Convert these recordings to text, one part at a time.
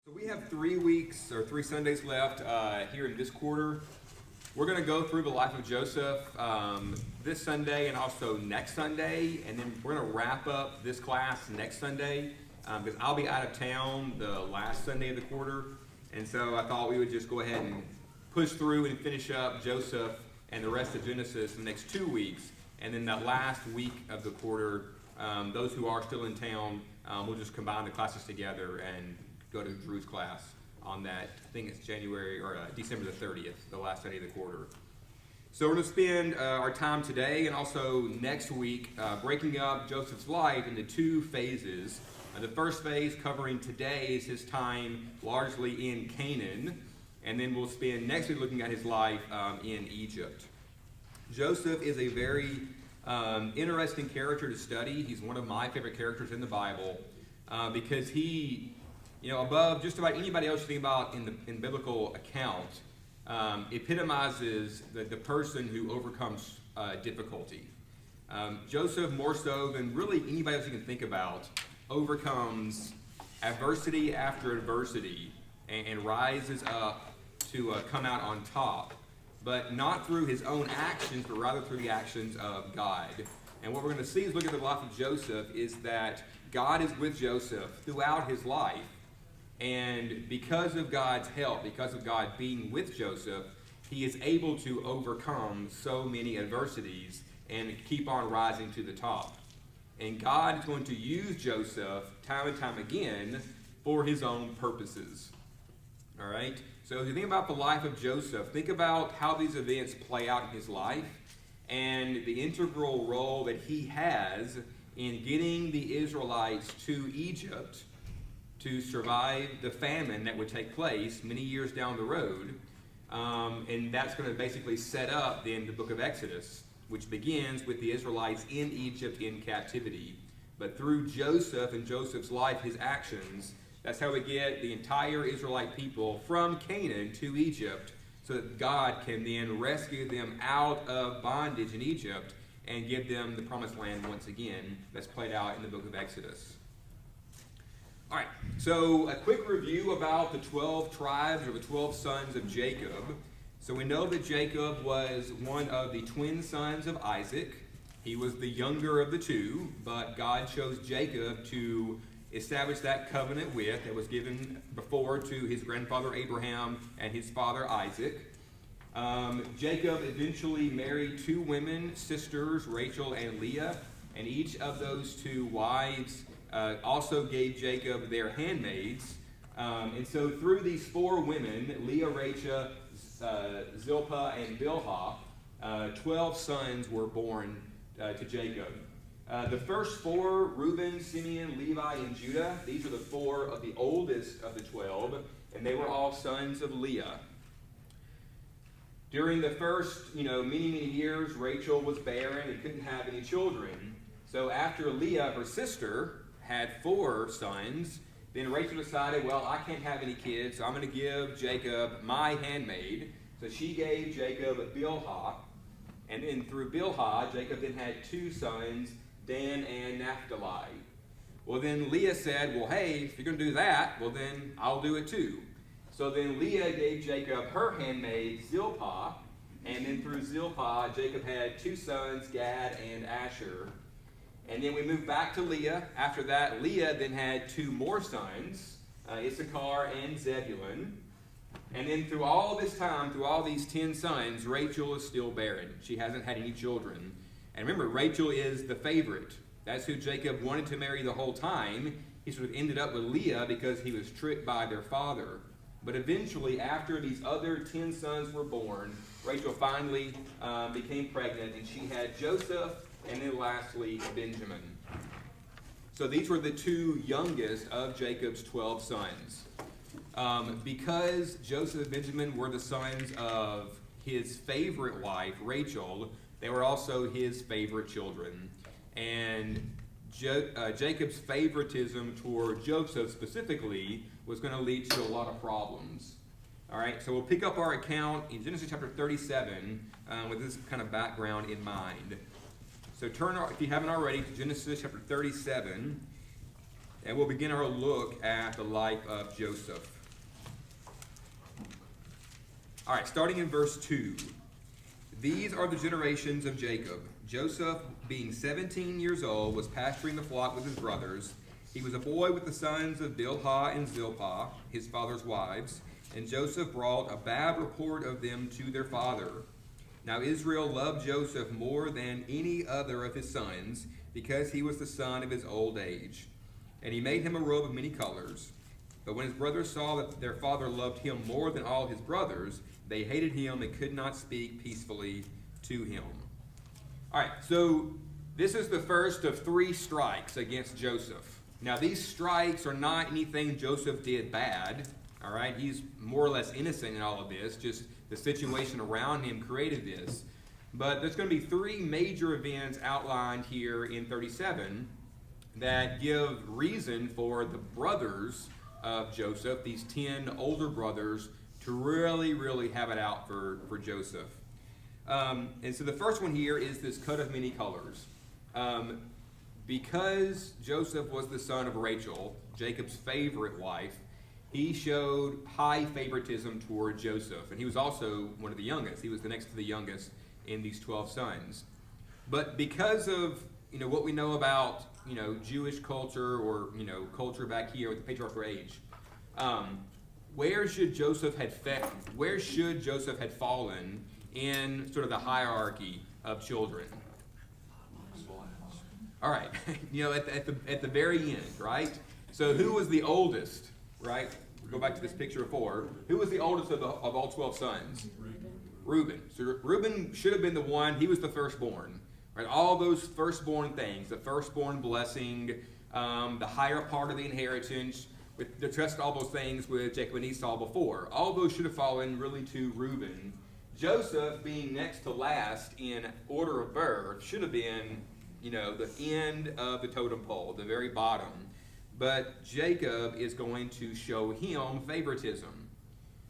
So we have 3 weeks or 3 Sundays left here in this quarter. We're going to go through the life of Joseph this Sunday and also next Sunday, and then we're going to wrap up this class next Sunday because I'll be out of town the last Sunday of the quarter, and so I thought we would just go ahead and push through and finish up Joseph and the rest of Genesis in the next 2 weeks, and then that last week of the quarter, those who are still in town, we'll just combine the classes together and go to Drew's class on that. I think it's January or December the 30th, the last Sunday of the quarter. So we're going to spend our time today and also next week breaking up Joseph's life into 2 phases. The first phase covering today is his time largely in Canaan, and then we'll spend next week looking at his life in Egypt. Joseph is a very interesting character to study. He's one of my favorite characters in the Bible because he, above just about anybody else you think about in biblical account, epitomizes the person who overcomes difficulty. Joseph, more so than really anybody else you can think about, overcomes adversity after adversity and rises up to come out on top, but not through his own actions, but rather through the actions of God. And what we're going to see is look at the life of Joseph is that God is with Joseph throughout his life. And because of God's help, because of God being with Joseph, he is able to overcome so many adversities and keep on rising to the top. And God is going to use Joseph time and time again for his own purposes. All right? So if you think about the life of Joseph, think about how these events play out in his life and the integral role that he has in getting the Israelites to Egypt to survive the famine that would take place many years down the road. And that's going to basically set up then the book of Exodus, which begins with the Israelites in Egypt in captivity. But through Joseph and Joseph's life, his actions, that's how we get the entire Israelite people from Canaan to Egypt so that God can then rescue them out of bondage in Egypt and give them the promised land once again. That's played out in the book of Exodus. All right, so a quick review about the 12 tribes or the 12 sons of Jacob. So we know that Jacob was one of the twin sons of Isaac. He was the younger of the two, but God chose Jacob to establish that covenant with that was given before to his grandfather Abraham and his father Isaac. Jacob eventually married 2 women, sisters, Rachel and Leah, and each of those 2 wives also gave Jacob their handmaids. And so through these 4 women, Leah, Rachel, Zilpah, and Bilhah, 12 sons were born to Jacob. The first 4, Reuben, Simeon, Levi, and Judah, these are the 4 of the oldest of the 12, and they were all sons of Leah. During the first, many years, Rachel was barren and couldn't have any children. So after Leah, her sister, had 4 sons, then Rachel decided, well, I can't have any kids, so I'm going to give Jacob my handmaid. So she gave Jacob Bilhah, and then through Bilhah, Jacob then had 2 sons, Dan and Naphtali. Well, then Leah said, well, hey, if you're going to do that, well, then I'll do it too. So then Leah gave Jacob her handmaid, Zilpah, and then through Zilpah, Jacob had 2 sons, Gad and Asher. And then we move back to Leah. After that, Leah then had 2 more sons, Issachar and Zebulun. And then through all this time, through all these 10 sons, Rachel is still barren. She hasn't had any children. And remember, Rachel is the favorite. That's who Jacob wanted to marry the whole time. He sort of ended up with Leah because he was tricked by their father. But eventually, after these other 10 sons were born, Rachel finally became pregnant, and she had Joseph and then lastly Benjamin. So these were the 2 youngest of Jacob's 12 sons. Because Joseph and Benjamin were the sons of his favorite wife, Rachel, they were also his favorite children. And Jacob's favoritism toward Joseph specifically was going to lead to a lot of problems. All right, so we'll pick up our account in Genesis chapter 37 with this kind of background in mind. So turn, if you haven't already, to Genesis chapter 37. and we'll begin our look at the life of Joseph. All right, starting in verse 2. These are the generations of Jacob. Joseph, being 17 years old, was pasturing the flock with his brothers. He was a boy with the sons of Bilhah and Zilpah, his father's wives, and Joseph brought a bad report of them to their father. Now Israel loved Joseph more than any other of his sons, because he was the son of his old age. And he made him a robe of many colors. But when his brothers saw that their father loved him more than all his brothers, they hated him and could not speak peacefully to him. All right, so this is the first of 3 strikes against Joseph. Now, these strikes are not anything Joseph did bad. All right, he's more or less innocent in all of this. Just the situation around him created this. But there's going to be 3 major events outlined here in 37 that give reason for the brothers of Joseph, these 10 older brothers, to really have it out for Joseph. And so the first one here is this coat of many colors. Because Joseph was the son of Rachel, Jacob's favorite wife, he showed high favoritism toward Joseph. And he was also one of the youngest. He was the next to the youngest in these 12 sons. But because of what we know about Jewish culture or culture back here with the patriarchal age, where should Joseph have fallen in sort of the hierarchy of children? All right, at the very end, right? So who was the oldest, right? We'll go back to this picture before. Who was the oldest of all 12 sons? Reuben. So Reuben should have been the one. He was the firstborn, right? All those firstborn things, the firstborn blessing, the higher part of the inheritance, with the trust, all those things with Jacob and Esau before. All those should have fallen really to Reuben. Joseph, being next to last in order of birth, should have been, the end of the totem pole, the very bottom. But Jacob is going to show him favoritism.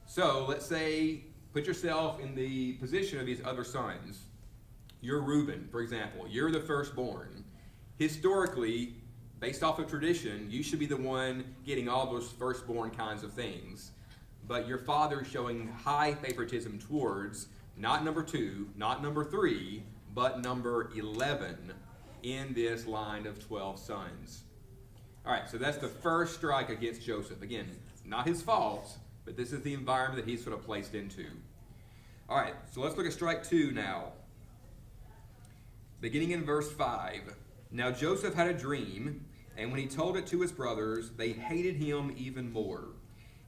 So let's say, put yourself in the position of these other sons. You're Reuben, for example. You're the firstborn. Historically, based off of tradition, you should be the one getting all those firstborn kinds of things. But your father is showing high favoritism towards not number 2, not number 3, but number 11 in this line of 12 sons. All right, so that's the first strike against Joseph. Again, not his fault, but this is the environment that he's sort of placed into. All right, so let's look at strike 2 now. Beginning in verse 5. Now Joseph had a dream, and when he told it to his brothers, they hated him even more.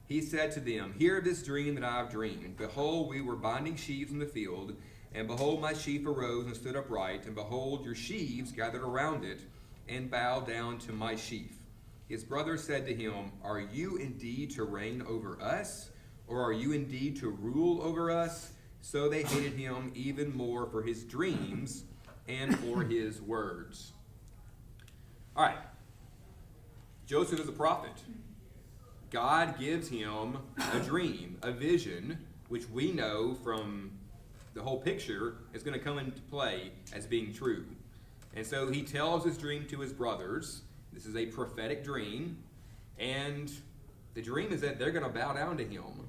He said to them, Hear this dream that I have dreamed. Behold, we were binding sheaves in the field, and behold, my sheaf arose and stood upright, and behold, your sheaves gathered around it, and bowed down to my sheaf. His brothers said to him, Are you indeed to reign over us, or are you indeed to rule over us? So they hated him even more for his dreams and for his words. All right. Joseph is a prophet. God gives him a dream, a vision, which we know from the whole picture is going to come into play as being true. And so he tells his dream to his brothers. This is a prophetic dream. And the dream is that they're going to bow down to him.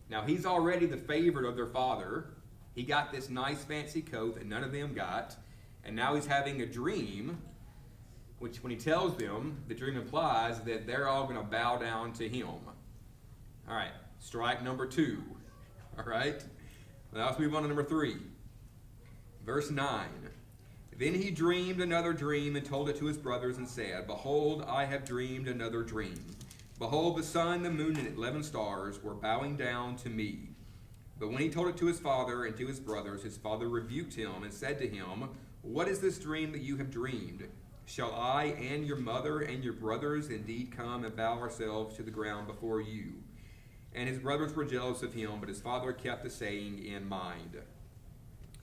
Now, he's already the favorite of their father. He got this nice fancy coat that none of them got. And now he's having a dream, which when he tells them, the dream implies that they're all going to bow down to him. All right, strike number 2. All right, now let's move on to number 3. Verse 9. Then he dreamed another dream and told it to his brothers and said, Behold, I have dreamed another dream. Behold, the sun, the moon, and 11 stars were bowing down to me. But when he told it to his father and to his brothers, his father rebuked him and said to him, What is this dream that you have dreamed? Shall I and your mother and your brothers indeed come and bow ourselves to the ground before you? And his brothers were jealous of him, but his father kept the saying in mind.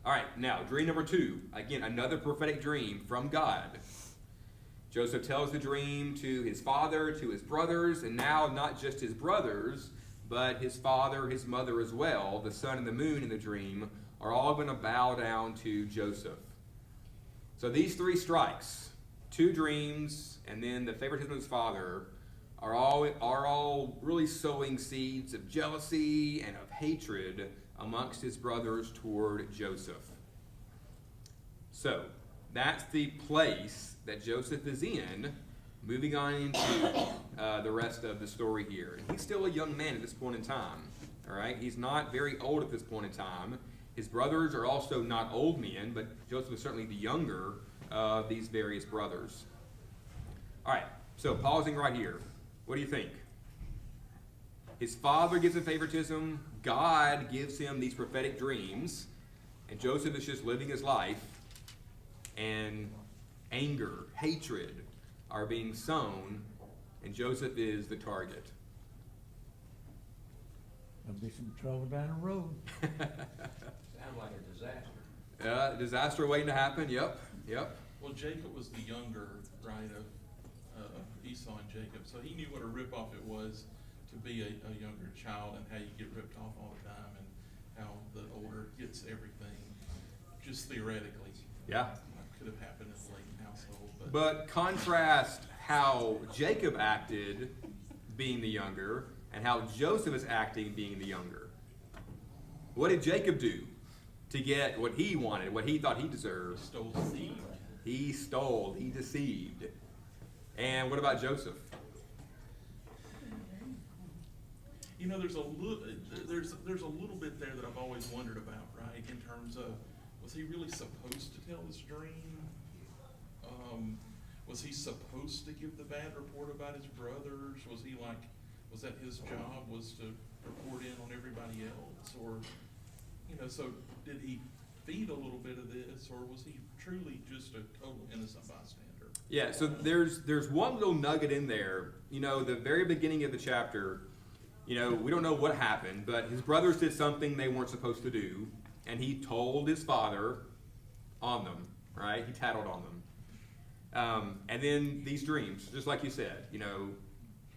All right, now, dream number 2. Again, another prophetic dream from God. Joseph tells the dream to his father, to his brothers, and now not just his brothers, but his father, his mother as well, the sun and the moon in the dream, are all going to bow down to Joseph. So these 3 strikes, two dreams, and then the favoritism of his father are all really sowing seeds of jealousy and of hatred amongst his brothers toward Joseph. So that's the place that Joseph is in. Moving on into the rest of the story here. And he's still a young man at this point in time. All right, he's not very old at this point in time. His brothers are also not old men, but Joseph is certainly the younger of these various brothers. All right, so pausing right here. What do you think? His father gives him favoritism. God gives him these prophetic dreams. And Joseph is just living his life. And anger, hatred are being sown. And Joseph is the target. There'll be some trouble down the road. Sounds like a disaster. Disaster waiting to happen. Yep. Well, Jacob was the younger, right, of Esau and Jacob, so he knew what a ripoff it was to be a younger child and how you get ripped off all the time and how the older gets everything, just theoretically. Yeah. Could have happened in the Layton household. But contrast how Jacob acted being the younger and how Joseph is acting being the younger. What did Jacob do to get what he wanted, what he thought he deserved? He stole the seed. He stole, he deceived. And what about Joseph? You know, there's a little bit there that I've always wondered about, right? In terms of, was he really supposed to tell this dream? Was he supposed to give the bad report about his brothers? Was that his job, was to report in on everybody else? Or, so did he feed a little bit of this, or was he truly just a total innocent bystander? Yeah, so there's one little nugget in there. The very beginning of the chapter, we don't know what happened, but his brothers did something they weren't supposed to do, and he told his father on them, right? He tattled on them. And then these dreams, just like you said,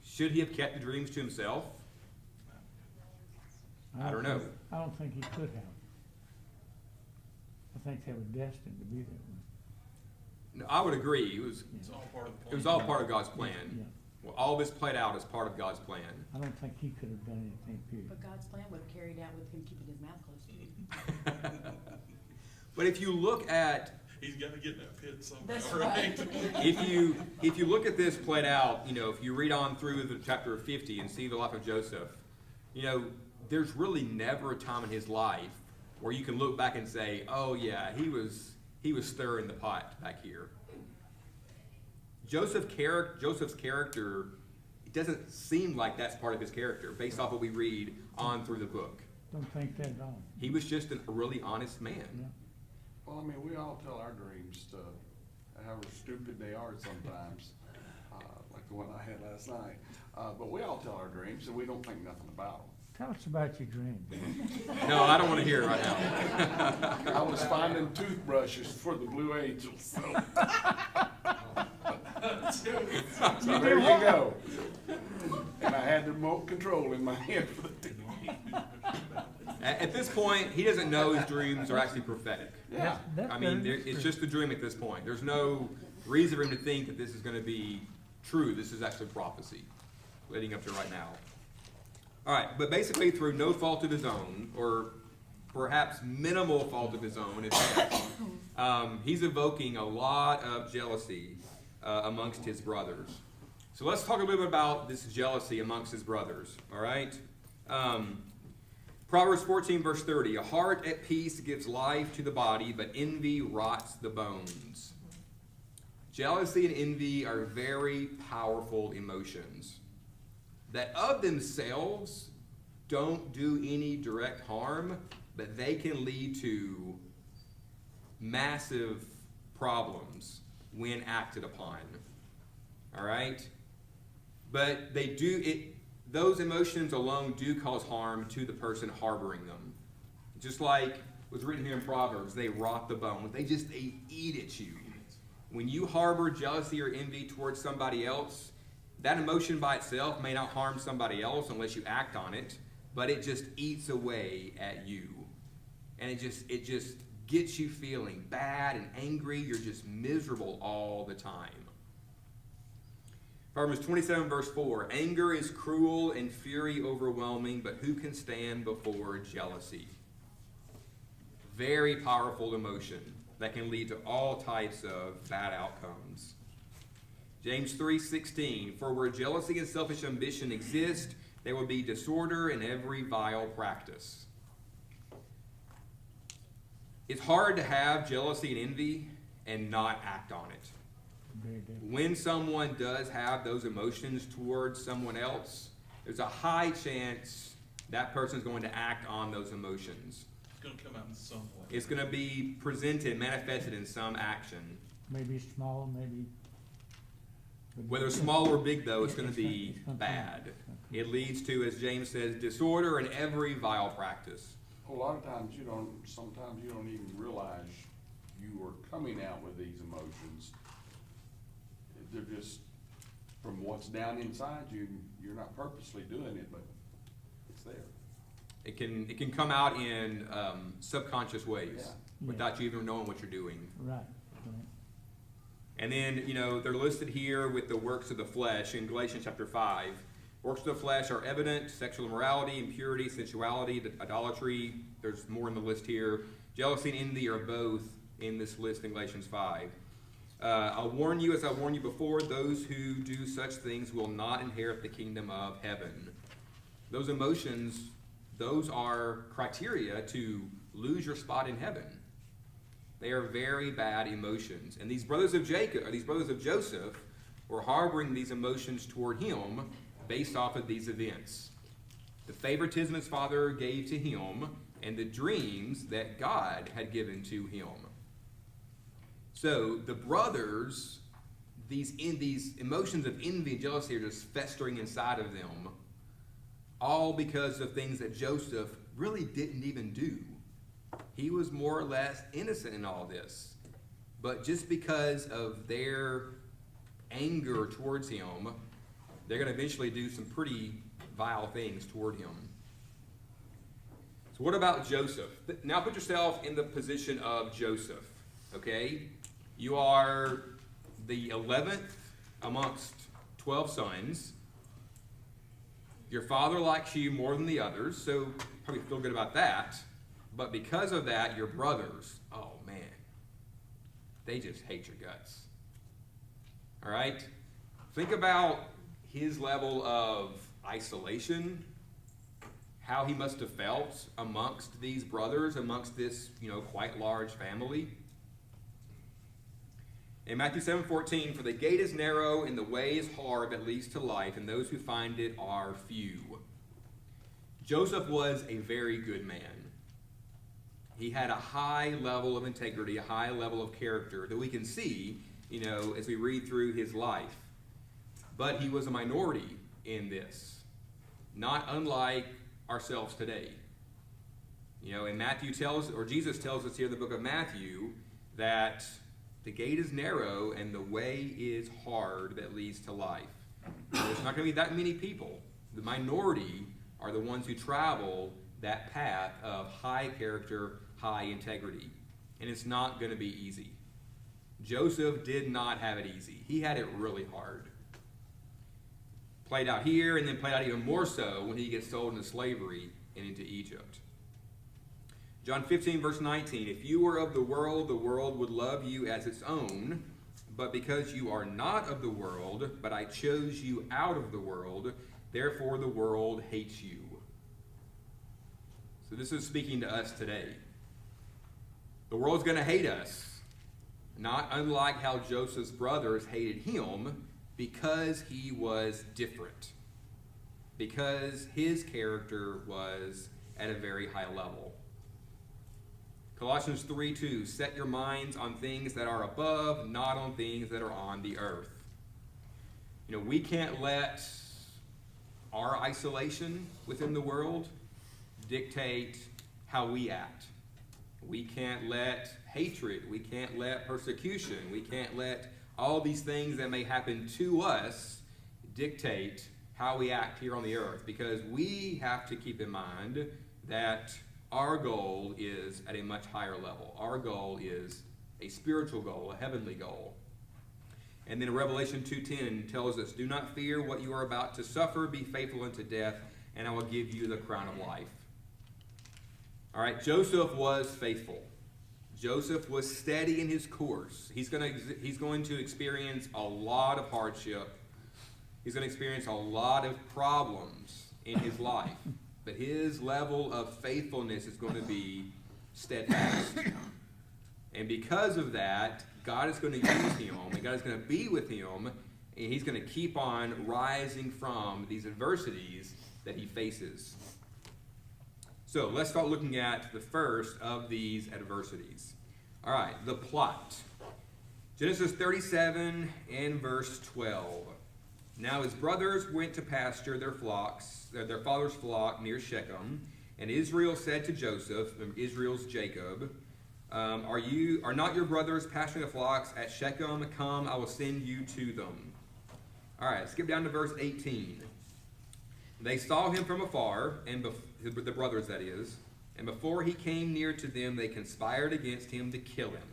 should he have kept the dreams to himself? I don't know. I don't think he could have. I think they were destined to be that way. No, I would agree. It's all part of the plan. It was all part of God's plan. Yeah. Well, all this played out as part of God's plan. I don't think he could have done anything, period. But God's plan would have carried out with him keeping his mouth closed. But if you look at, He's got to get in that pit somehow, That's right? if you look at this played out, if you read on through the chapter 50 and see the life of Joseph, there's really never a time in his life where you can look back and say, oh yeah, he was stirring the pot back here. Joseph's character, it doesn't seem like that's part of his character based off what we read on through the book. Don't think that at all. He was just a really honest man. Yeah. Well, we all tell our dreams, however stupid they are sometimes, like the one I had last night. But we all tell our dreams, and we don't think nothing about them. Tell us about your dream. No, I don't want to hear it right now. I was finding toothbrushes for the Blue Angels. So there you go. And I had the remote control in my hand for the TV. At this point, he doesn't know his dreams are actually prophetic. Yeah. It's just a dream at this point. There's no reason for him to think that this is going to be true. This is actually prophecy leading up to right now. All right, but basically through no fault of his own, or perhaps minimal fault of his own, he's evoking a lot of jealousy amongst his brothers. So let's talk a little bit about this jealousy amongst his brothers, all right? Proverbs 14, verse 30, a heart at peace gives life to the body, but envy rots the bones. Jealousy and envy are very powerful emotions that of themselves don't do any direct harm, but they can lead to massive problems when acted upon. All right? But those emotions alone do cause harm to the person harboring them. Just like was written here in Proverbs, they rot the bone. They eat at you. When you harbor jealousy or envy towards somebody else, that emotion by itself may not harm somebody else unless you act on it, but it just eats away at you. And it just gets you feeling bad and angry. You're just miserable all the time. Proverbs 27 verse 4, anger is cruel and fury overwhelming, but who can stand before jealousy? Very powerful emotion that can lead to all types of bad outcomes. James 3:16, for where jealousy and selfish ambition exist, there will be disorder in every vile practice. It's hard to have jealousy and envy and not act on it. Very different. When someone does have those emotions towards someone else, there's a high chance that person's going to act on those emotions. It's gonna come out in some way. It's going to be presented, manifested in some action. Maybe small, maybe. Whether small or big, though, it's going to It's be gonna come. bad. It's gonna come. It leads to, as James says, disorder in every vile practice. A lot of times sometimes you don't even realize you are coming out with these emotions. They're just from what's down inside you, you're not purposely doing it, but it's there. It can come out in subconscious ways Yeah. without you even knowing what you're doing. Right, right. And then, they're listed here with the works of the flesh in Galatians chapter 5. Works of the flesh are evident: sexual immorality, impurity, sensuality, idolatry. There's more in the list here. Jealousy and envy are both in this list in Galatians 5. I'll warn you, as I warned you before, those who do such things will not inherit the kingdom of heaven. Those emotions, those are criteria to lose your spot in heaven. They are very bad emotions. And these brothers of Joseph, were harboring these emotions toward him based off of these events. The favoritism his father gave to him and the dreams that God had given to him. So the brothers, these emotions of envy and jealousy are just festering inside of them, all because of things that Joseph really didn't even do. He was more or less innocent in all this. But just because of their anger towards him, they're going to eventually do some pretty vile things toward him. So what about Joseph? Now put yourself in the position of Joseph, okay? You are the 11th amongst 12 sons. Your father likes you more than the others, so you probably feel good about that. But because of that, your brothers, oh man, they just hate your guts. All right? Think about his level of isolation, how he must have felt amongst these brothers, amongst this, quite large family. In Matthew 7:14, for the gate is narrow and the way is hard that leads to life, and those who find it are few. Joseph was a very good man. He had a high level of integrity, a high level of character that we can see, as we read through his life. But he was a minority in this, not unlike ourselves today. And Jesus tells us here in the book of Matthew that the gate is narrow and the way is hard that leads to life. There's not going to be that many people. The minority are the ones who travel that path of high character, high integrity. And it's not going to be easy. Joseph did not have it easy. He had it really hard. Played out here, and then played out even more so when he gets sold into slavery and into Egypt. John 15, verse 19, if you were of the world would love you as its own. But because you are not of the world, but I chose you out of the world, therefore the world hates you. So this is speaking to us today. The world's going to hate us, not unlike how Joseph's brothers hated him because he was different, because his character was at a very high level. Colossians 3:2, set your minds on things that are above, not on things that are on the earth. We can't let our isolation within the world dictate how we act. We can't let hatred, we can't let persecution, we can't let all these things that may happen to us dictate how we act here on the earth, because we have to keep in mind that our goal is at a much higher level. Our goal is a spiritual goal, a heavenly goal. And then Revelation 2:10 tells us, do not fear what you are about to suffer, be faithful unto death, and I will give you the crown of life. All right, Joseph was faithful. Joseph was steady in his course. He's going to experience a lot of hardship. He's going to experience a lot of problems in his life. But his level of faithfulness is going to be steadfast. And because of that, God is going to use him, and God is going to be with him, and he's going to keep on rising from these adversities that he faces. So let's start looking at the first of these adversities. All right, the plot. Genesis 37 and verse 12. Now his brothers went to pasture their flocks, their father's flock near Shechem, and Israel said to Joseph, Israel's Jacob, are not your brothers pasturing the flocks at Shechem? Come, I will send you to them. All right, skip down to verse 18. They saw him from afar, and the brothers, that is, and before he came near to them, they conspired against him to kill him.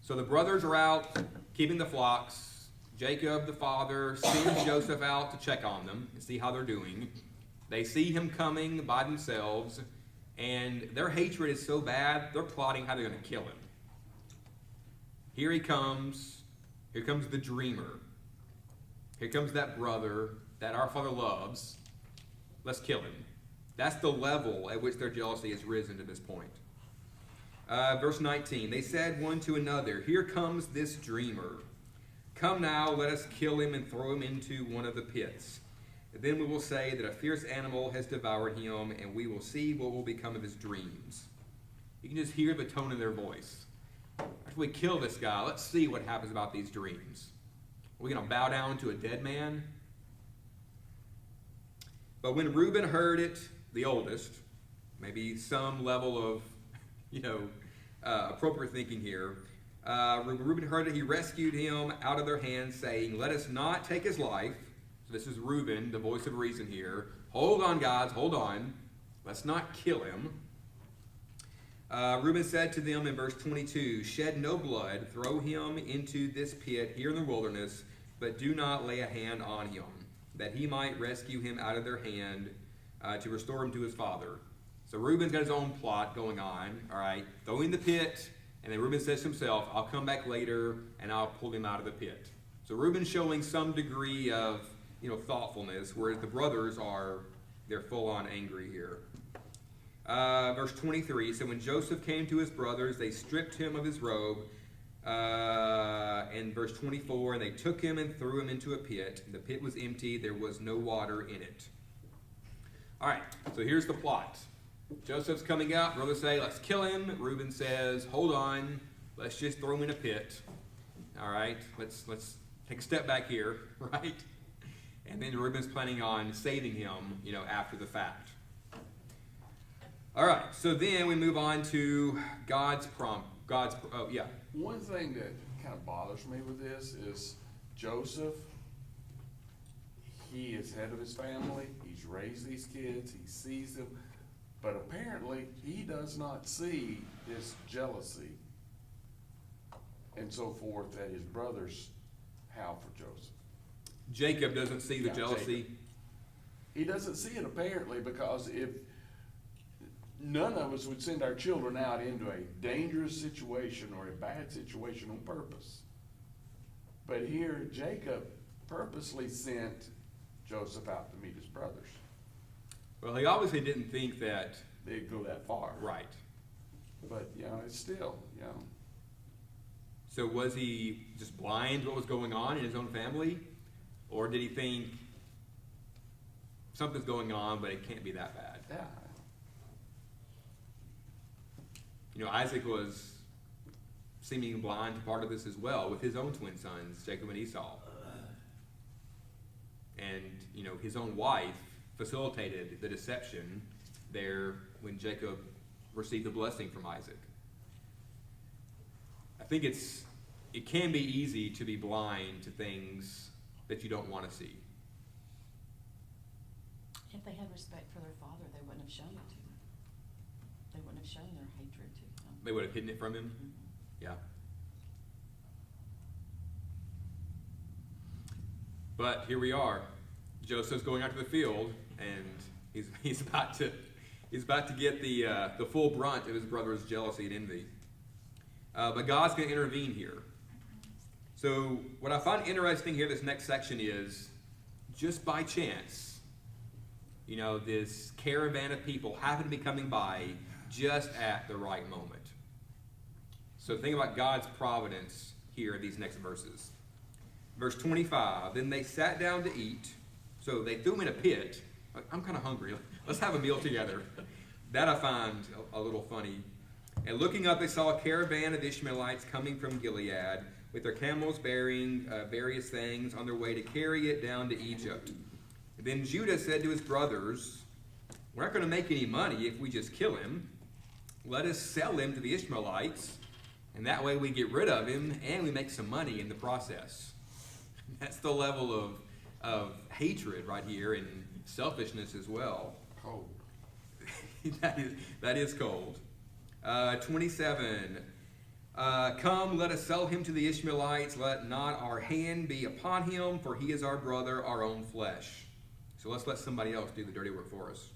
So the brothers are out keeping the flocks. Jacob, the father, sends Joseph out to check on them and see how they're doing. They see him coming by themselves, and their hatred is so bad, they're plotting how they're going to kill him. Here he comes. Here comes the dreamer. Here comes that brother that our father loves. Let's kill him. That's the level at which their jealousy has risen to this point. Verse 19, they said one to another, here comes this dreamer. Come now, let us kill him and throw him into one of the pits. Then we will say that a fierce animal has devoured him, and we will see what will become of his dreams. You can just hear the tone in their voice. After we kill this guy, let's see what happens about these dreams. Are we going to bow down to a dead man? But when Reuben heard it, the oldest, maybe some level of, appropriate thinking here, Reuben heard it, he rescued him out of their hands, saying, let us not take his life. So this is Reuben, the voice of reason here. Hold on, guys, hold on. Let's not kill him. Reuben said to them in verse 22, shed no blood, throw him into this pit here in the wilderness, but do not lay a hand on him, that he might rescue him out of their hand to restore him to his father. So Reuben's got his own plot going on, all right? Throw him in the pit, and then Reuben says to himself, I'll come back later, and I'll pull him out of the pit. So Reuben's showing some degree of, thoughtfulness, whereas the brothers they're full-on angry here. Verse 23, so when Joseph came to his brothers, they stripped him of his robe. And verse 24, and they took him and threw him into a pit. The pit was empty, there was no water in it. All right, so here's the plot. Joseph's coming out, brothers say, let's kill him. Reuben says, hold on, let's just throw him in a pit. All right, let's take a step back here, right? And then Reuben's planning on saving him, after the fact. All right, so then we move on to God's. One thing that kind of bothers me with this is Joseph, he is head of his family, he's raised these kids, he sees them, but apparently he does not see this jealousy and so forth that his brothers have for Joseph. Jacob doesn't see the jealousy. Jacob. He doesn't see it apparently, because if none of us would send our children out into a dangerous situation or a bad situation on purpose. But here, Jacob purposely sent Joseph out to meet his brothers. Well, he obviously didn't think that. They'd go that far. Right. But, it's still, So was he just blind to what was going on in his own family? Or did he think something's going on, but it can't be that bad? Yeah. Isaac was seeming blind to part of this as well with his own twin sons, Jacob and Esau. And, his own wife facilitated the deception there when Jacob received the blessing from Isaac. I think it can be easy to be blind to things that you don't want to see. If they had respect for their father, they wouldn't have shown it to him. They wouldn't have shown their hatred to him. They would have hidden it from him. Mhm. Yeah. But here we are. Joseph's going out to the field, and he's about to get the full brunt of his brother's jealousy and envy. But God's going to intervene here. So what I find interesting here, this next section, is just by chance, this caravan of people happen to be coming by just at the right moment. So think about God's providence here in these next verses. Verse 25, then they sat down to eat. So they threw him in a pit. Like, I'm kind of hungry. Let's have a meal together. That I find a little funny. And looking up, they saw a caravan of Ishmaelites coming from Gilead with their camels bearing various things on their way to carry it down to Egypt. Then Judah said to his brothers, we're not going to make any money if we just kill him. Let us sell him to the Ishmaelites, and that way we get rid of him and we make some money in the process. That's the level of hatred right here, and selfishness as well. Cold. that is cold. 27. Come, let us sell him to the Ishmaelites. Let not our hand be upon him, for he is our brother, our own flesh. So let's let somebody else do the dirty work for us.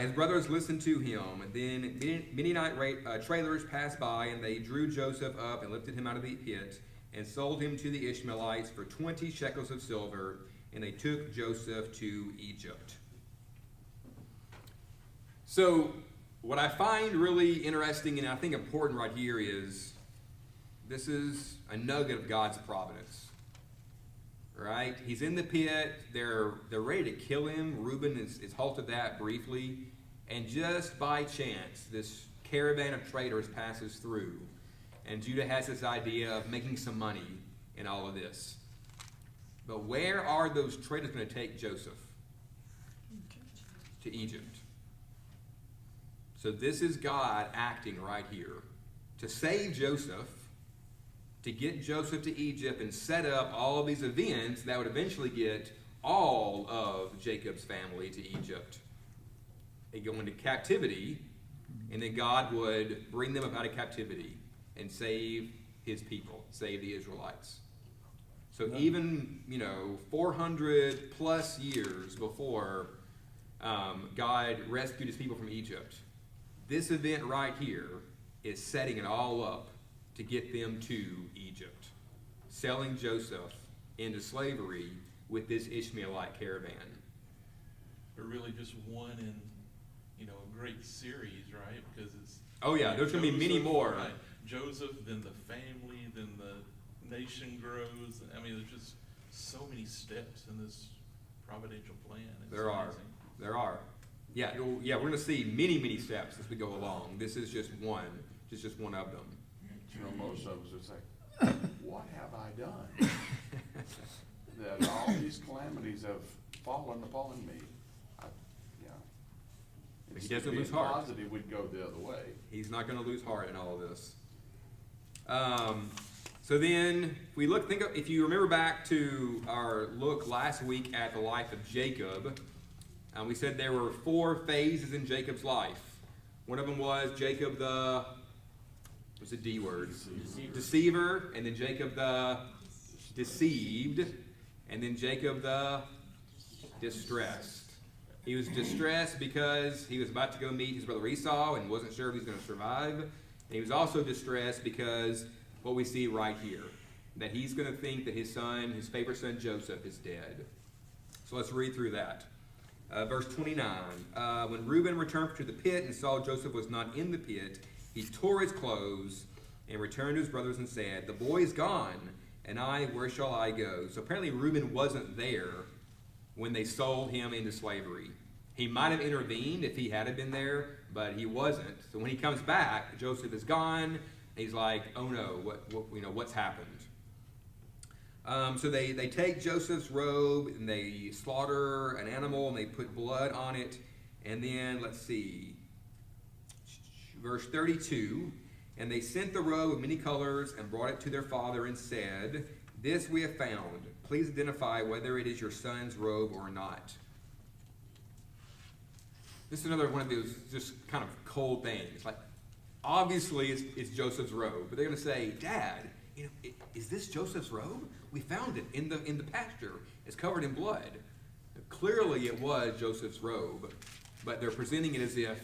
His brothers listened to him, and then Midianite trailers passed by, and they drew Joseph up and lifted him out of the pit and sold him to the Ishmaelites for 20 shekels of silver, and they took Joseph to Egypt. So what I find really interesting and I think important right here is this is a nugget of God's providence. Right? He's in the pit. They're ready to kill him. Reuben is halted that briefly. And just by chance, this caravan of traders passes through. And Judah has this idea of making some money in all of this. But where are those traders going to take Joseph? To Egypt. So this is God acting right here to save Joseph, to get Joseph to Egypt and set up all of these events that would eventually get all of Jacob's family to Egypt. They go into captivity, and then God would bring them up out of captivity and save his people, save the Israelites. So even, 400 plus years before God rescued his people from Egypt, this event right here is setting it all up to get them to Egypt, selling Joseph into slavery with this Ishmaelite caravan. But really just one in, a great series, right? Because it's... Oh yeah, there's going to be many more. Right. Joseph, then the family, then the nation grows. I mean, there's just so many steps in this providential plan. It's There are. Yeah, we're going to see many, many steps as we go along. This is just one of them. Most of us would say, what have I done? That all these calamities have fallen upon me. He doesn't lose heart. Positive, we'd go the other way. He's not going to lose heart in all of this. So then, if you remember back to our look last week at the life of Jacob, we said there were 4 phases in Jacob's life. One of them was Jacob the, what's the D word? Deceiver, and then Jacob the deceived, and then Jacob the distressed. He was distressed because he was about to go meet his brother Esau and wasn't sure if he was going to survive. And he was also distressed because what we see right here, that he's going to think that his favorite son Joseph is dead. So let's read through that. Verse 29, when Reuben returned to the pit and saw Joseph was not in the pit, he tore his clothes and returned to his brothers and said, the boy is gone, and where shall I go? So apparently Reuben wasn't there when they sold him into slavery. He might have intervened if he had been there, but he wasn't. So when he comes back, Joseph is gone. He's like, oh no, what's happened? So they take Joseph's robe and they slaughter an animal and they put blood on it. And then, let's see, verse 32, and they sent the robe of many colors and brought it to their father and said, this we have found. Please identify whether it is your son's robe or not. This is another one of those just kind of cold things. Like, obviously it's Joseph's robe, but they're going to say, Dad, Is this Joseph's robe? We found it in the pasture. It's covered in blood. Clearly it was Joseph's robe, but they're presenting it as if,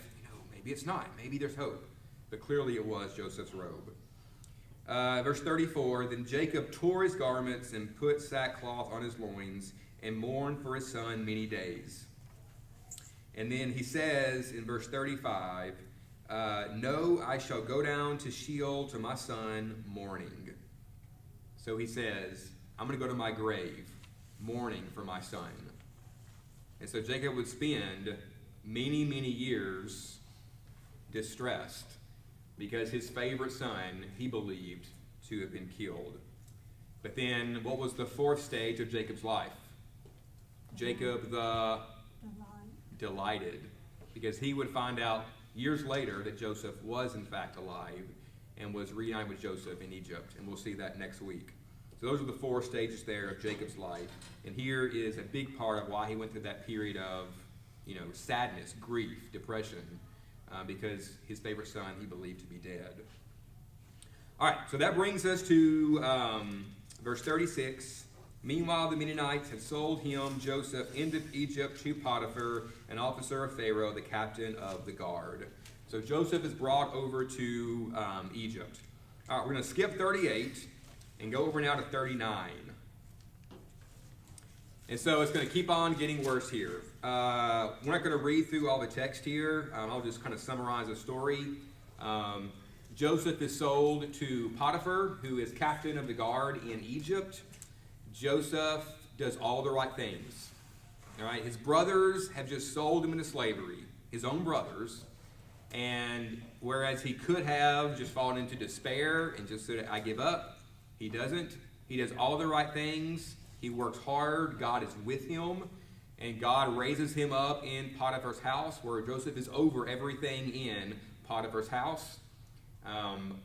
maybe it's not. Maybe there's hope. But clearly it was Joseph's robe. Verse 34, then Jacob tore his garments and put sackcloth on his loins and mourned for his son many days. And then he says in verse 35, no, I shall go down to Sheol to my son mourning. So he says, I'm going to go to my grave mourning for my son. And so Jacob would spend many, many years distressed because his favorite son, he believed, to have been killed. But then what was the fourth stage of Jacob's life? Jacob the delighted, because he would find out years later that Joseph was in fact alive and was reunited with Joseph in Egypt, and we'll see that next week. So those are the four stages there of Jacob's life, and here is a big part of why he went through that period of, sadness, grief, depression, because his favorite son he believed to be dead. All right, so that brings us to verse 36. Meanwhile, the Midianites had sold him, Joseph, into Egypt to Potiphar, an officer of Pharaoh, the captain of the guard. So Joseph is brought over to Egypt. All right, we're going to skip 38 and go over now to 39. And so it's going to keep on getting worse here. We're not going to read through all the text here. I'll just kind of summarize the story. Joseph is sold to Potiphar, who is captain of the guard in Egypt. Joseph does all the right things. All right, his brothers have just sold him into slavery, his own brothers. And whereas he could have just fallen into despair and just said, I give up, he doesn't. He does all the right things. He works hard. God is with him. And God raises him up in Potiphar's house, where Joseph is over everything in Potiphar's house.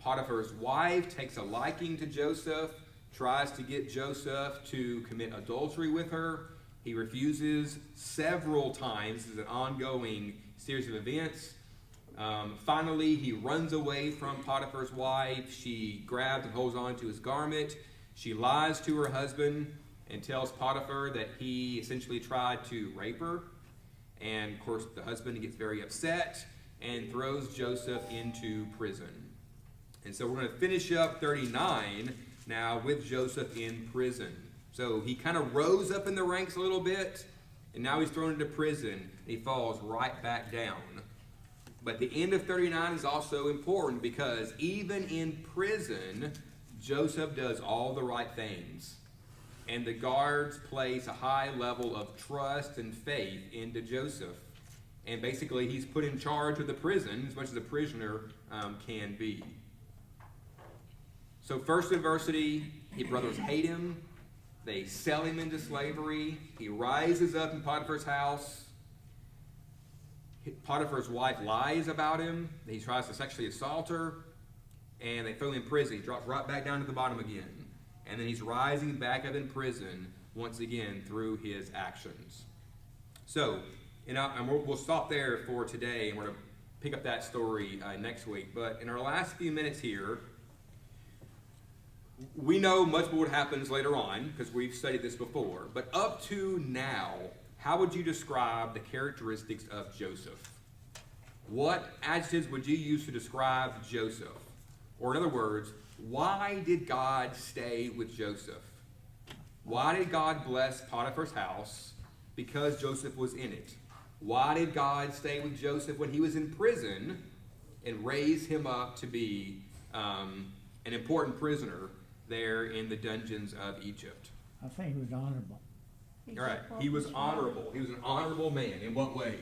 Potiphar's wife takes a liking to Joseph, tries to get Joseph to commit adultery with her. He refuses several times. This is an ongoing series of events. Finally, he runs away from Potiphar's wife. She grabs and holds on to his garment. She lies to her husband and tells Potiphar that he essentially tried to rape her. And, of course, the husband gets very upset and throws Joseph into prison. And so we're going to finish up 39 now with Joseph in prison. So he kind of rose up in the ranks a little bit, and now he's thrown into prison. He falls right back down. But the end of 39 is also important because even in prison, Joseph does all the right things. And the guards place a high level of trust and faith into Joseph. And basically, he's put in charge of the prison as much as a prisoner can be. So first adversity, his brothers hate him. They sell him into slavery. He rises up in Potiphar's house. Potiphar's wife lies about him. He tries to sexually assault her. And they throw him in prison. He drops right back down to the bottom again. And then he's rising back up in prison once again through his actions. So, and we'll stop there for today, and we're going to pick up that story next week. But in our last few minutes here, we know much more what happens later on because we've studied this before. But up to now, how would you describe the characteristics of Joseph? What adjectives would you use to describe Joseph? Or in other words, why did God stay with Joseph? Why did God bless Potiphar's house? Because Joseph was in it. Why did God stay with Joseph when he was in prison and raise him up to be an important prisoner there in the dungeons of Egypt? I think he was honorable. All right, he was honorable. He was an honorable man. In what way?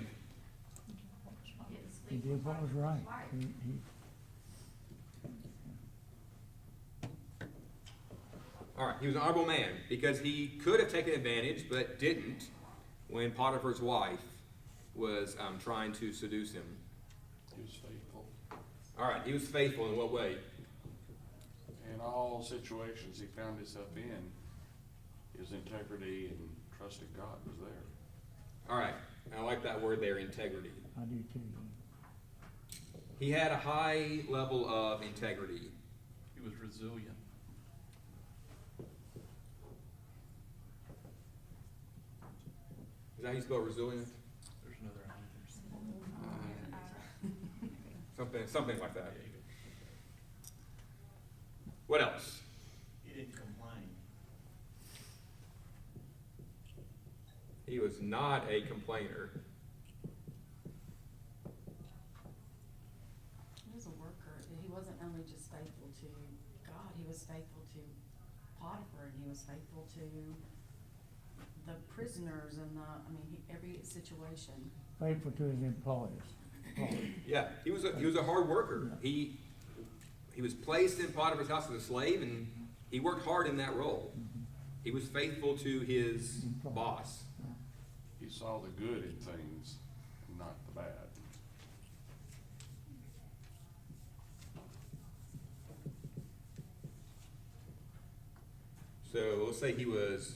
He did what was right. All right, he was an honorable man because he could have taken advantage but didn't when Potiphar's wife was trying to seduce him. He was faithful. All right, he was faithful in what way? In all situations he found himself in, his integrity and trust in God was there. All right, I like that word there, integrity. I do too. He had a high level of integrity. He was resilient. Is that how you spell resilient? There's another I. Something like that. What else? He didn't complain. He was not a complainer. He was a worker. He wasn't only just faithful to God, he was faithful to Potiphar, and he was faithful to the prisoners and every situation. Faithful to his employers. Yeah, he was a hard worker. He was placed in Potiphar's house as a slave, and he worked hard in that role. He was faithful to his boss. He saw the good in things, not the bad. So let's say he was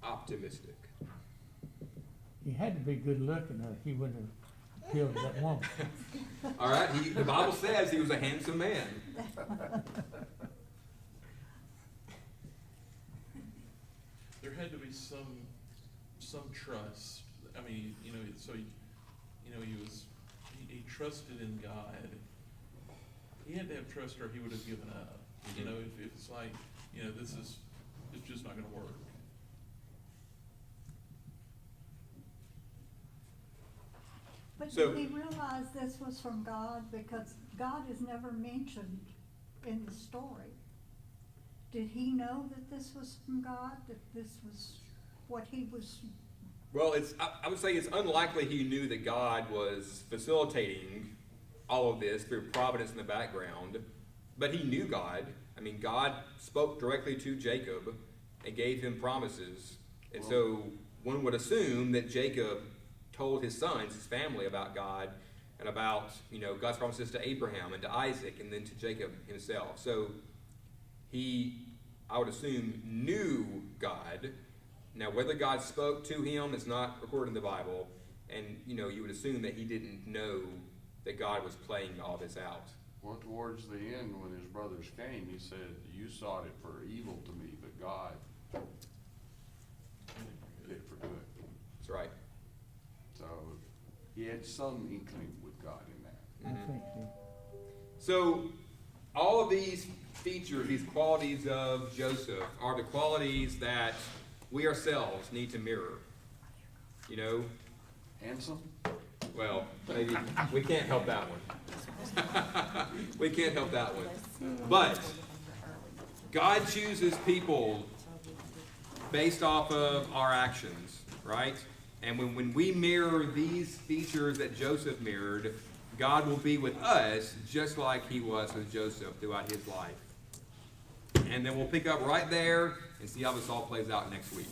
optimistic. He had to be good looking or he wouldn't have killed that woman. All right, the Bible says he was a handsome man. There had to be some trust. I mean, so he trusted in God. He had to have trust or he would have given up. Mhm. If it's like, it's just not gonna work. But So- did he realize this was from God? Because God is never mentioned in the story. Did he know that this was from God, that this was what he was? Well, I would say it's unlikely he knew that God was facilitating all of this through providence in the background, but he knew God. I mean, God spoke directly to Jacob and gave him promises. And so one would assume that Jacob told his sons, his family, about God and about, God's promises to Abraham and to Isaac and then to Jacob himself. So he, I would assume, knew God. Now, whether God spoke to him is not recorded in the Bible, and, you would assume that he didn't know that God was playing all this out. Well, towards the end, when his brothers came, he said, "You sought it for evil to me, but God did it for good." That's right. So he had some inkling with God in that. I think so. So, all of these features, these qualities of Joseph, are the qualities that we ourselves need to mirror. Handsome? Well, maybe we can't help that one. We can't help that one. But God chooses people based off of our actions, right? And when we mirror these features that Joseph mirrored, God will be with us just like he was with Joseph throughout his life. And then we'll pick up right there and see how this all plays out next week.